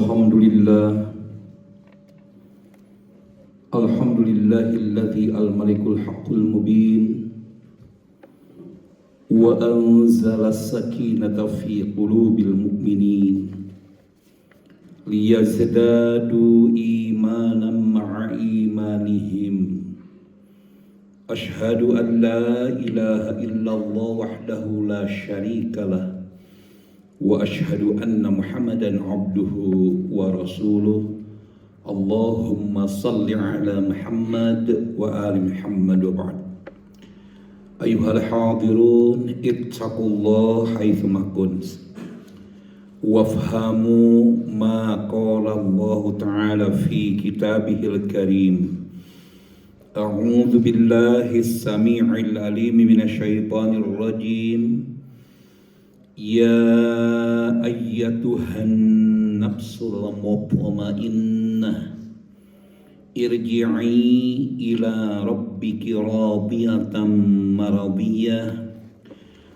Alhamdulillah Alhamdulillahilladzi al-malikul haqqul mubin wa anzala as-sakinata fi qulubil mu'minin liyazdadu imanan ma'a imanihim. Ashhadu an la ilaha illallah wahdahu la syarikalah wa ashhadu anna Muhammadan abduhu wa rasuluh. Allahumma salli ala Muhammad wa ali Muhammad wa ba'd. Ayuhal hadirun ittaqullah haitsuma kuntum wafhamu ma qala Allah ta'ala fi kitabihil karim. A'udzu billahi as-sami'il alim minasyaitonir rajim. Ya ayyatuhan nafsul mutmainnah irji'i ila rabbiki radiyatan maradiyah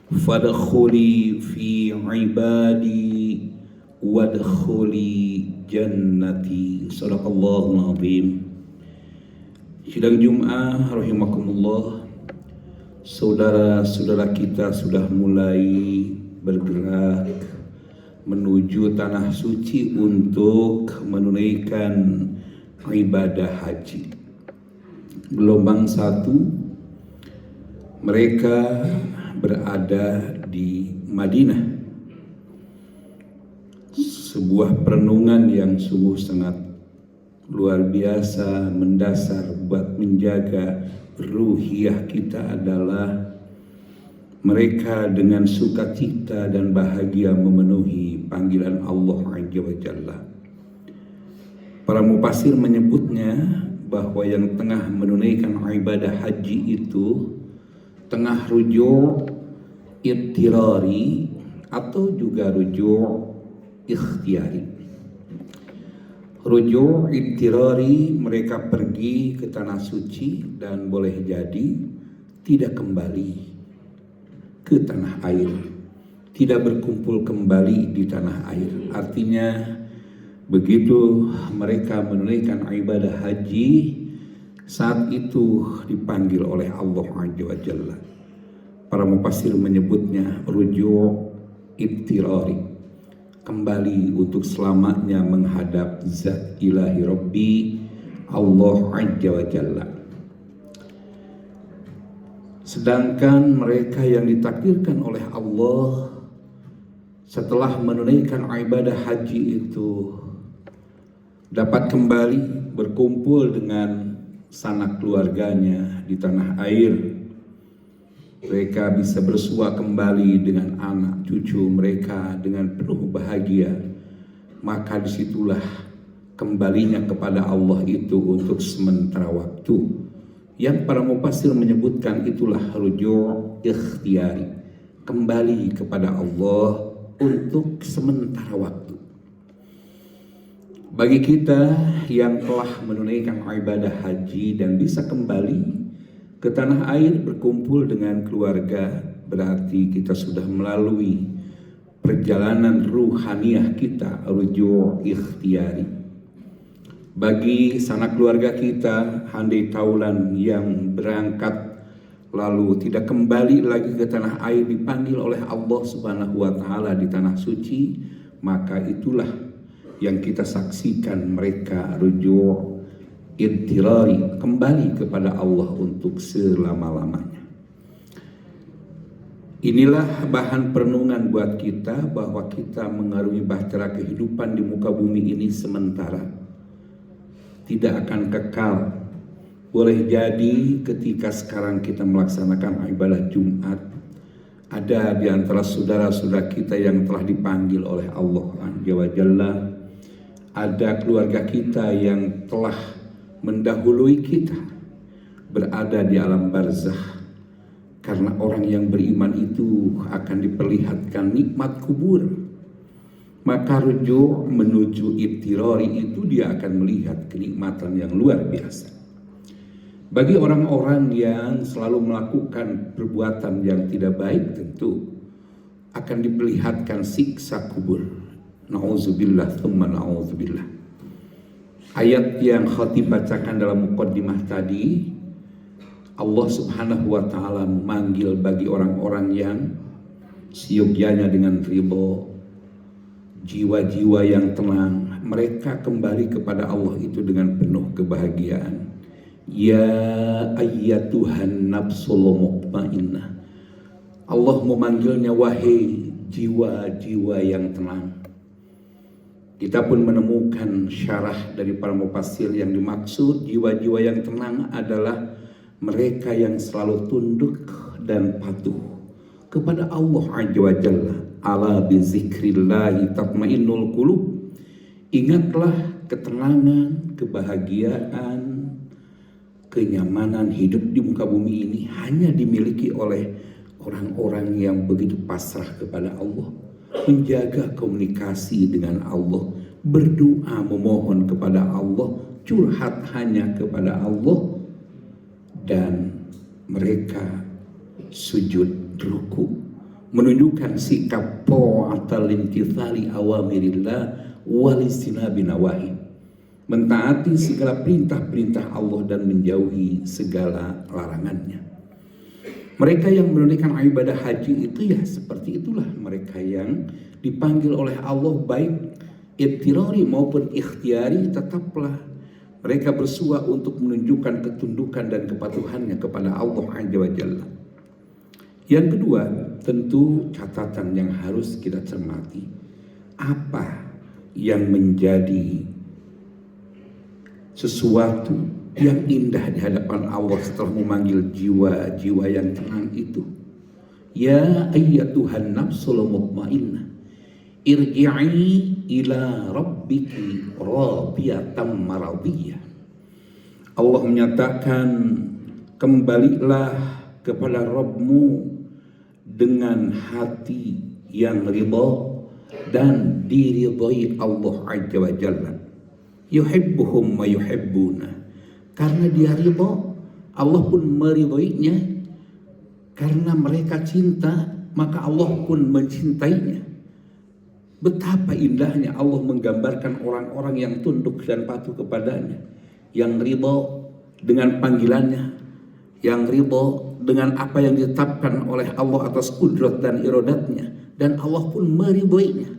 fadkhuli fi ibadi wadkhuli jannati. Shadaqallahul azim. Sidang Jum'ah rahimakumullah, saudara-saudara kita sudah mulai bergerak menuju tanah suci untuk menunaikan ibadah haji. Gelombang satu, mereka berada di Madinah, sebuah perenungan yang sungguh sangat luar biasa, mendasar buat menjaga ruhiyah kita adalah mereka dengan sukacita dan bahagia memenuhi panggilan Allah Azza wa Jalla. Para mufassir menyebutnya bahwa yang tengah menunaikan ibadah haji itu tengah rujuk ittirari atau juga rujuk ikhtiyari. Rujuk ittirari, mereka pergi ke tanah suci dan boleh jadi tidak kembali ke tanah air, tidak berkumpul kembali di tanah air. Artinya begitu mereka menunaikan ibadah haji, saat itu dipanggil oleh Allah Azza wa Jalla. Para mufassir menyebutnya rujuk ittirari, kembali untuk selamanya menghadap zat ilahi Rabbi Allah Azza wa Jalla. Sedangkan mereka yang ditakdirkan oleh Allah setelah menunaikan ibadah haji itu dapat kembali berkumpul dengan sanak keluarganya di tanah air. Mereka bisa bersua kembali dengan anak cucu mereka dengan penuh bahagia. Maka disitulah kembalinya kepada Allah itu untuk sementara waktu, yang para mufassir menyebutkan itulah rujuk ikhtiyari, kembali kepada Allah untuk sementara waktu. Bagi kita yang telah menunaikan ibadah haji dan bisa kembali ke tanah air berkumpul dengan keluarga, berarti kita sudah melalui perjalanan ruhaniyah kita, rujuk ikhtiyari. Bagi sanak keluarga kita, handai taulan yang berangkat lalu tidak kembali lagi ke tanah air, dipanggil oleh Allah Subhanahu wa Ta'ala di tanah suci, maka itulah yang kita saksikan, mereka rujuk ittirari, kembali kepada Allah untuk selama-lamanya. Inilah bahan perenungan buat kita bahwa kita mengarungi bahtera kehidupan di muka bumi ini sementara, tidak akan kekal. Boleh jadi ketika sekarang kita melaksanakan ibadah Jumat, ada di antara saudara-saudara kita yang telah dipanggil oleh Allah Azza wa Jalla. Ada keluarga kita yang telah mendahului kita berada di alam barzakh. Karena orang yang beriman itu akan diperlihatkan nikmat kubur, maka rujuk menuju ittirari itu dia akan melihat kenikmatan yang luar biasa. Bagi orang-orang yang selalu melakukan perbuatan yang tidak baik, tentu akan diperlihatkan siksa kubur. Nauzubillah tsumma nauzubillah. Ayat yang khatib bacakan dalam muqaddimah tadi, Allah Subhanahu wa taala memanggil bagi orang-orang yang siogyanya dengan ridho, jiwa-jiwa yang tenang, mereka kembali kepada Allah itu dengan penuh kebahagiaan. Ya ayyatuhan nafsul mutmainnah. Allah memanggilnya, wahai jiwa-jiwa yang tenang. Kita pun menemukan syarah dari para mufassir yang dimaksud jiwa-jiwa yang tenang adalah mereka yang selalu tunduk dan patuh kepada Allah Azza wa Jalla. Ala bizikrillahi tatmainnul qulub. Ingatlah ketenangan, kebahagiaan, kenyamanan hidup di muka bumi ini hanya dimiliki oleh orang-orang yang begitu pasrah kepada Allah, menjaga komunikasi dengan Allah, berdoa memohon kepada Allah, curhat hanya kepada Allah, dan mereka sujud ruku, menunjukkan sikap ta'atal imtithali awamirillah wal istinabi nawahi, mentaati segala perintah-perintah Allah dan menjauhi segala larangannya. Mereka yang menunaikan ibadah haji itu ya seperti itulah mereka yang dipanggil oleh Allah, baik ittirari maupun ikhtiari, tetaplah mereka bersua untuk menunjukkan ketundukan dan kepatuhannya kepada Allah Azza wa Jalla. Yang kedua, tentu catatan yang harus kita cermati, apa yang menjadi sesuatu yang indah di hadapan Allah setelah memanggil jiwa-jiwa yang tenang itu. Ya ayyatuhan nafsul mutmainnah, irji'i ila rabbiki radiyatan maradiyah. Allah menyatakan, kembalilah kepada Rabbmu dengan hati yang ridha dan diridhai Allah Azza wa Jalla. Yuhibbuhum wa yuhibbuna. Karena dia ridha, Allah pun meridhoinya. Karena mereka cinta, maka Allah pun mencintainya. Betapa indahnya Allah menggambarkan orang-orang yang tunduk dan patuh kepadanya, yang ridha dengan panggilannya, yang ridha dengan apa yang ditetapkan oleh Allah atas kudrat dan iradatnya, dan Allah pun meridhoinya.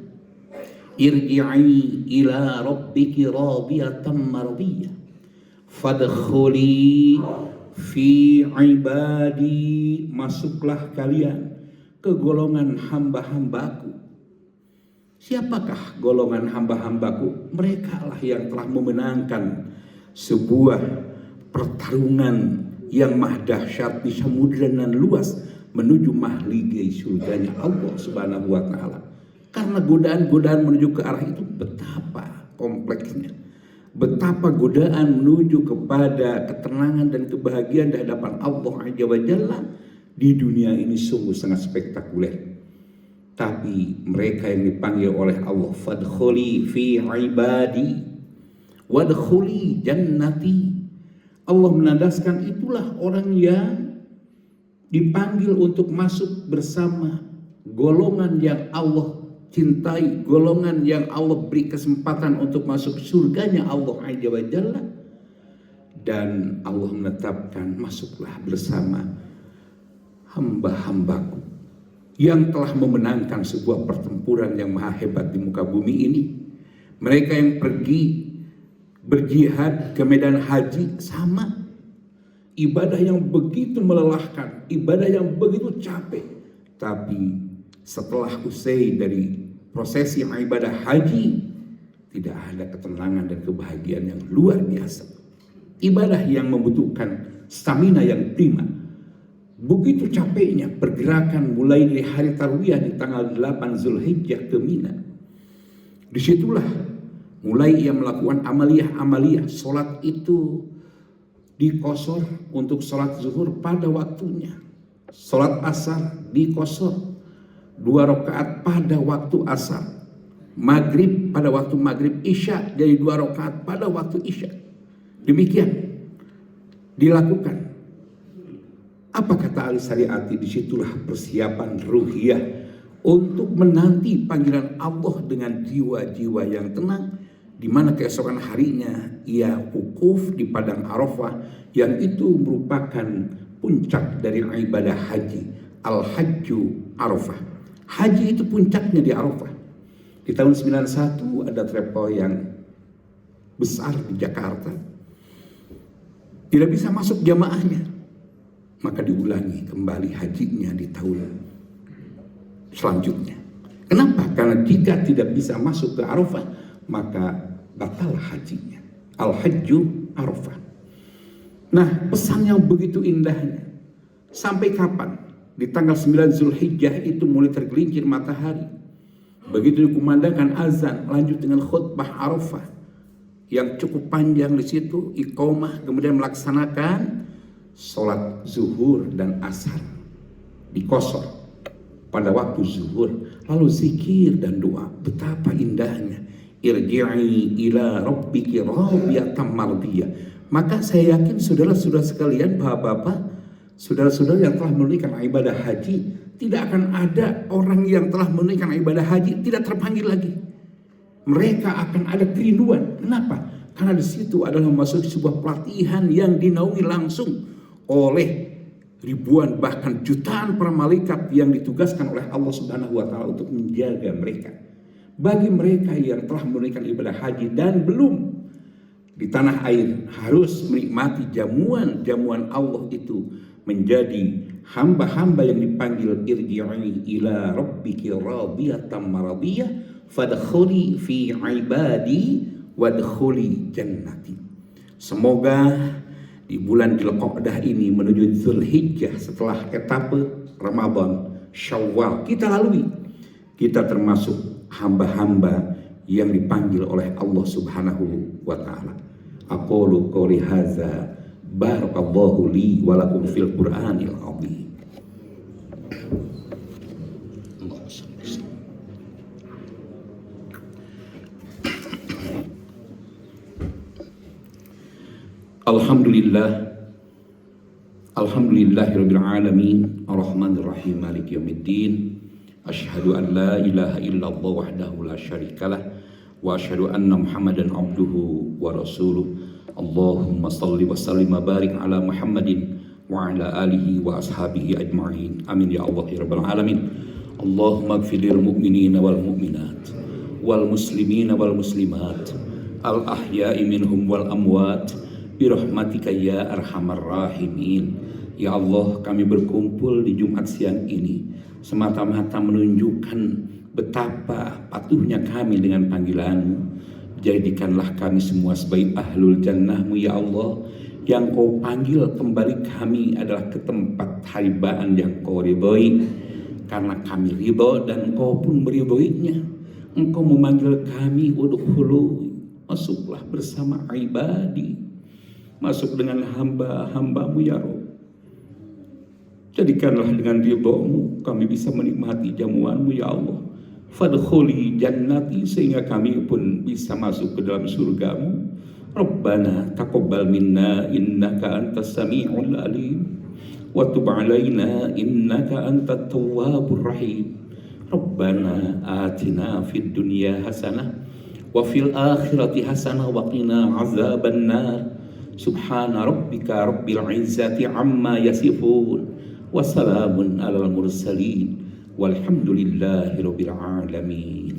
Irji'i ila rabbiki radiyatan mardiyah fadkhuli fi ibadi. Masuklah kalian ke golongan hamba-hambaku. Siapakah golongan hamba-hambaku? Mereka lah yang telah memenangkan sebuah pertarungan yang maha dahsyat di samudera nan luas menuju mahligai surganya Allah Subhanahu wa taala. Karena godaan-godaan menuju ke arah itu betapa kompleksnya, betapa godaan menuju kepada ketenangan dan kebahagiaan di hadapan Allah Azza wa Jalla di dunia ini sungguh sangat spektakuler. Tapi mereka yang dipanggil oleh Allah, fadkhuli fi ibadi wadkhuli jannati. Allah menandaskan itulah orang yang dipanggil untuk masuk bersama golongan yang Allah cintai, golongan yang Allah beri kesempatan untuk masuk surganya Allah Azza wa Jalla. Dan Allah menetapkan, masuklah bersama hamba-hambaku yang telah memenangkan sebuah pertempuran yang maha hebat di muka bumi ini. Mereka yang pergi berjihad ke medan haji, sama ibadah yang begitu melelahkan, ibadah yang begitu capek, tapi setelah usai dari prosesi ibadah haji, tidak ada ketenangan dan kebahagiaan yang luar biasa. Ibadah yang membutuhkan stamina yang prima. Begitu capeknya pergerakan mulai dari hari tarwiyah di tanggal 8 Zulhijjah ke Mina. Disitulah mulai ia melakukan amaliyah-amaliyah. Sholat itu dikosor untuk sholat zuhur pada waktunya. Sholat asar dikosor 2 rakaat pada waktu asar, maghrib pada waktu maghrib, isya jadi 2 rakaat pada waktu isya. Demikian dilakukan. Apa kata Ali Syariati? Disitulah persiapan ruhiyah untuk menanti panggilan Allah dengan jiwa-jiwa yang tenang, di mana keesokan harinya ia wukuf di padang Arafah, yang itu merupakan puncak dari ibadah haji. Al-Hajju Arafah. Haji itu puncaknya di Arafah. Di tahun 91 ada travel yang besar di Jakarta, tidak bisa masuk jamaahnya, maka diulangi kembali hajinya di tahun selanjutnya. Kenapa? Karena jika tidak bisa masuk ke Arafah, maka batal hajinya. Al-Hajju Arafah. Nah, pesan yang begitu indahnya. Sampai kapan? Di tanggal 9 Zulhijjah itu mulai tergelincir matahari. Begitu dikumandangkan azan, lanjut dengan khutbah Arafah yang cukup panjang di situ, iqamah, kemudian melaksanakan sholat zuhur dan asar di Qashar pada waktu zuhur, lalu zikir dan doa. Betapa indahnya. Irji'i ila rabbiki radiyatan mardiyah. Maka saya yakin saudara-saudara sekalian, bapak-bapak, saudara-saudara yang telah menunaikan ibadah haji, tidak akan ada orang yang telah menunaikan ibadah haji tidak terpanggil lagi. Mereka akan ada kerinduan. Kenapa? Karena di situ adalah memasuki sebuah pelatihan yang dinaungi langsung oleh ribuan bahkan jutaan para malaikat yang ditugaskan oleh Allah Subhanahu wa taala untuk menjaga mereka. Bagi mereka yang telah menunaikan ibadah haji dan belum di tanah air, harus menikmati jamuan-jamuan Allah itu, menjadi hamba-hamba yang dipanggil irji'i ila rabbiki radiyatan maradiyah fadkhuli fi ibadi wadkhuli jannati. Semoga di bulan Dzulqa'dah ini menuju Zulhijjah, setelah etape Ramadan, Syawal kita lalui, kita termasuk hamba-hamba yang dipanggil oleh Allah Subhanahu wa taala. Aqulu qouli hadza, barakallahu li wa lakum fil Qur'anil azim. Alhamdulillahirabbil alamin, arrahmanir rahim, maliki yaumiddin. Asyhadu an la ilaha illallah wahdahu la syarikalah wa asyhadu anna Muhammadan abduhu wa rasuluh. Allahumma salli wa sallim wa barik ala Muhammadin wa ala alihi wa ashabihi ajma'in. Amin ya Allah ya rabbal alamin. Allahumma ighfir lil mu'minina wal mu'minat wal muslimina wal muslimat al ahya'i minhum wal amwat birahmatika ya arhamar rahimin. Ya Allah, kami berkumpul di Jumat siang ini semata-mata menunjukkan betapa patuhnya kami dengan panggilan-Mu. Jadikanlah kami semua sebagai ahlul jannah-Mu ya Allah, yang Kau panggil kembali kami adalah ke tempat haribaan yang Kau ridhoi, karena kami ridho dan Engkau pun meridhoinya. Engkau memanggil kami, udkhulu, masuklah bersama ibadi, masuk dengan hamba-hamba-Mu ya Rabb. Jadikanlah dengan ridho-Mu kami bisa menikmati jamuan-Mu ya Allah. Fadkhuli jannati, sehingga kami pun bisa masuk ke dalam surga-Mu. Rabbana taqabbal minna innaka antas sami'ul alim wa tub 'alaina innaka antat tawwabur rahim. Rabbana atina fid dunya hasanah wa fil akhirati hasanah wa qina 'adzabannar. Subhana rabbika rabbil 'izzati 'amma yasifun wa salamun alal mursalin walhamdulillahi rabbil alamin.